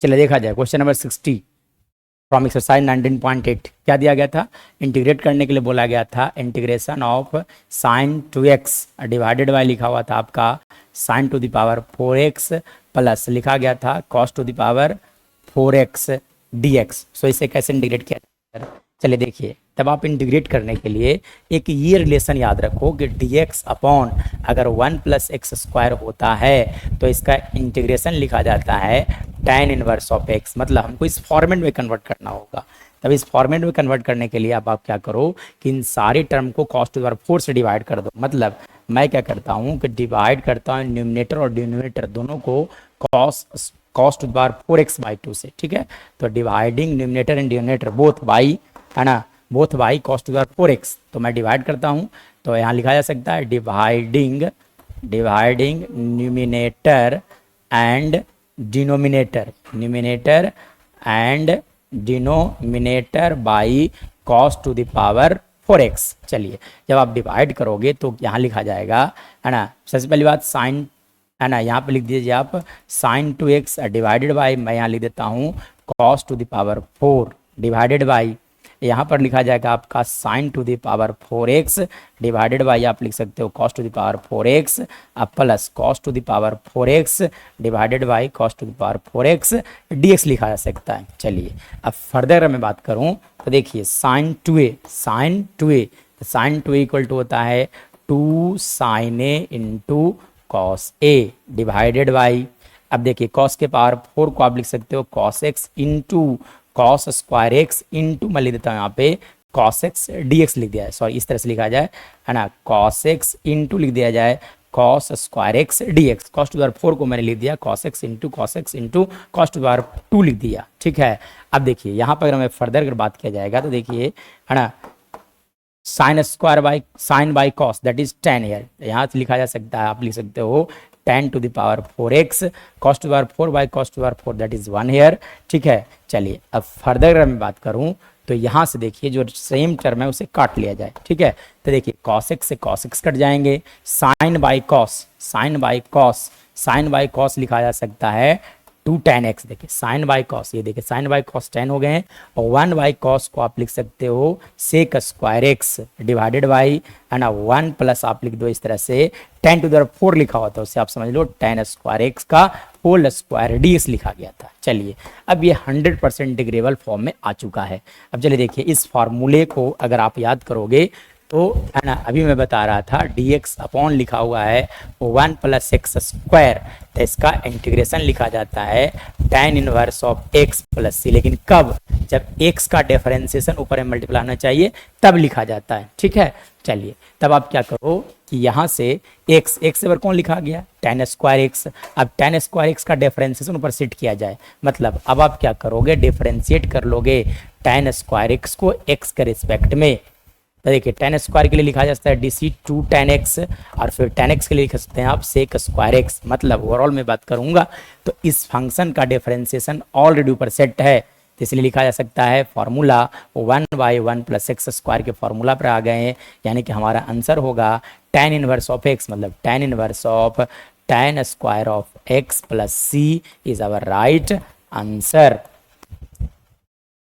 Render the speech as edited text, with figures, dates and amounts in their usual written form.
चलिए देखा जाए क्वेश्चन नंबर 60 फ्रॉम एक्सरसाइज 19.8 क्या दिया गया था, इंटीग्रेट करने के लिए बोला गया था integration of sine two x divided by लिखा हुआ था आपका sine to the power 4x plus लिखा गया था cos two the power 4x dx। सो इसे कैसे इंटीग्रेट किया जाए, चलिए देखिए। तब आप इंटीग्रेट करने के लिए एक ये रिलेशन याद रखो कि dx अपॉन अगर 1 प्लस एक्स स्क्वायर होता है तो इसका इंटीग्रेशन लिखा जाता है tan इनवर्स ऑफ x। मतलब हमको इस फॉर्मेट में कन्वर्ट करना होगा। तब इस फॉर्मेट में कन्वर्ट करने के लिए आप क्या करो कि इन सारी टर्म को cos टू द पावर 4 से डिवाइड कर दो। मतलब मैं क्या करता हूँ कि डिवाइड करता हूँ न्यूमिनेटर और डिनोमिनेटर दोनों को cos to the power 4x by 2 से। ठीक है, तो dividing numerator and denominator both by, है ना, both by cos to the power 4x। तो मैं डिवाइड करता हूँ तो यहाँ लिखा जा सकता है dividing numerator and denominator and denominator by cos to the power 4x। चलिए जब आप डिवाइड करोगे तो यहाँ लिखा जाएगा, है ना, सबसे पहली बात साइन, है ना, यहाँ पे लिख दीजिए आप sine two x divided by, मैं यहाँ लिख देता हूँ cos to the power 4 divided by, यहाँ पर लिखा जाएगा आपका sine to the power 4x divided by आप लिख सकते हो cos to the power 4x अब plus cos to the power 4x divided by cos to the power 4x dx लिखा जा सकता है। चलिए अब फर्दर मैं बात करूँ तो देखिए sine two A equal to होता है 2 sin a into cos a divided by, अब देखिए cos के पावर 4 को आप लिख सकते हो cos x into cos square x into मैं लिख देता हूँ यहाँ पे cos x dx लिख दिया है, सॉरी इस तरह से लिखा जाए, है ना, cos x इंटू लिख दिया जाए cos square x dx। cos to power 4 को मैंने लिख दिया cos x into cos to power 2 लिख दिया। ठीक है, अब देखिए यहाँ पर अगर हमें फर्दर अगर बात किया जाएगा तो देखिए, है ना, sine by cos that is tan ईयर, यहाँ से लिखा जा सकता है, आप लिख सकते हो tan to the power 4x cos to power 4 by cos to power 4 that is 1 ईयर। ठीक है, चलिए अब फर्दर अगर मैं बात करूँ तो यहाँ से देखिए जो सेम टर्म है उसे काट लिया जाए। ठीक है, तो देखिए cos x से cos x कट जाएंगे, साइन बाई कॉस लिखा जा सकता है 2 tan x। देखिए साइन बाई कॉस, ये देखिए साइन बाई कॉस 10 हो गए हैं, और 1 बाई कॉस को आप लिख सकते हो sec square x divided by, है ना, 1 प्लस आप लिख दो इस तरह से tan टू द पावर 4 लिखा हुआ था, उससे आप समझ लो tan स्क्वायर एक्स का होल स्क्वायर dx लिखा गया था। चलिए अब ये 100% इंटीग्रेबल फॉर्म में आ चुका है। अब चलिए देखिए इस फार्मूले को अगर आप याद करोगे तो, है ना, अभी मैं बता रहा था dx अपॉन लिखा हुआ है 1 प्लस एक्स स्क्वायर, तो इसका इंटीग्रेशन लिखा जाता है tan inverse of x plus C. लेकिन कब, जब x का डिफरेंशिएशन ऊपर में मल्टीप्लाई होना चाहिए तब लिखा जाता है। ठीक है, चलिए तब आप क्या करो कि यहाँ से x से ऊपर कौन लिखा गया tan स्क्वायर x, अब tan स्क्वायर x का डिफरेंशिएशन ऊपर सेट किया जाए, मतलब अब आप क्या करोगे डिफरेंशिएट कर लोगे tan स्क्वायर x को x के रिस्पेक्ट में। तो देखिए tan स्क्वायर के लिए लिखा जा सकता है DC 2 tan x, और फिर tan x के लिए लिख सकते हैं आप सेक स्क्वायर x। मतलब ओवरऑल में बात करूंगा तो इस फंक्शन का डिफरेंशिएशन ऑलरेडी ऊपर सेट है, तो इसलिए लिखा जा सकता है formula 1 by 1 plus x square के फॉर्मूला पर आ गए हैं, यानी कि हमारा आंसर होगा tan इनवर्स ऑफ x, मतलब tan inverse of tan square of x plus c is our right answer.